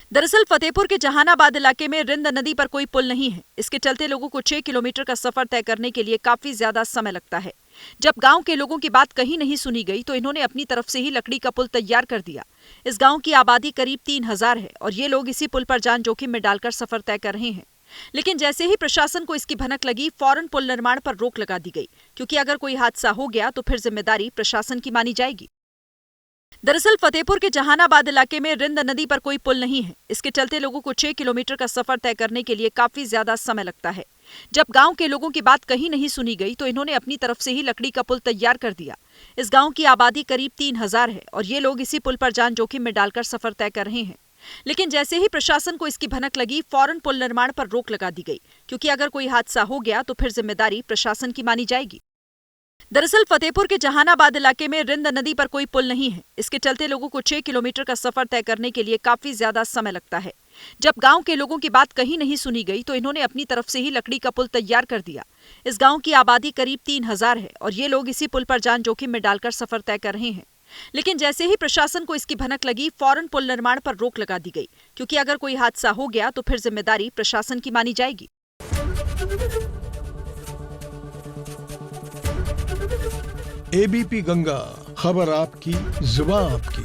दरअसल फतेहपुर के जहानाबाद इलाके में रिंद नदी पर कोई पुल नहीं है। इसके चलते लोगों को 6 किलोमीटर का सफर तय करने के लिए काफी ज्यादा समय लगता है। जब गांव के लोगों की बात कहीं नहीं सुनी गई तो इन्होंने अपनी तरफ से ही लकड़ी का पुल तैयार कर दिया। इस गांव की आबादी करीब 3000 है और ये लोग इसी पुल पर जान जोखिम में डालकर सफर तय कर रहे हैं। लेकिन जैसे ही प्रशासन को इसकी भनक लगी, फौरन पुल निर्माण पर रोक लगा दी गई, क्योंकि अगर कोई हादसा हो गया तो फिर जिम्मेदारी प्रशासन की मानी जाएगी। दरअसल फतेहपुर के जहानाबाद इलाके में रिंद नदी पर कोई पुल नहीं है। इसके चलते लोगों को 6 किलोमीटर का सफर तय करने के लिए काफी ज्यादा समय लगता है। जब गांव के लोगों की बात कहीं नहीं सुनी गई तो इन्होंने अपनी तरफ से ही लकड़ी का पुल तैयार कर दिया। इस गांव की आबादी करीब 3000 है और ये लोग इसी पुल पर जान जोखिम में डालकर सफर तय कर रहे हैं। लेकिन जैसे ही प्रशासन को इसकी भनक लगी, फौरन पुल निर्माण पर रोक लगा दी गई, क्योंकि अगर कोई हादसा हो गया तो फिर जिम्मेदारी प्रशासन की मानी जाएगी। दरअसल फतेहपुर के जहानाबाद इलाके में रिंद नदी पर कोई पुल नहीं है। इसके चलते लोगों को 6 किलोमीटर का सफर तय करने के लिए काफी ज्यादा समय लगता है। जब गांव के लोगों की बात कहीं नहीं सुनी गई तो इन्होंने अपनी तरफ से ही लकड़ी का पुल तैयार कर दिया। इस गांव की आबादी करीब 3000 है और ये लोग इसी पुल पर जान जोखिम में डालकर सफर तय कर रहे हैं। लेकिन जैसे ही प्रशासन को इसकी भनक लगी, फौरन पुल निर्माण पर रोक लगा दी गई, क्योंकि अगर कोई हादसा हो गया तो फिर जिम्मेदारी प्रशासन की मानी जाएगी। एबीपी गंगा, खबर आपकी, जुबान आपकी।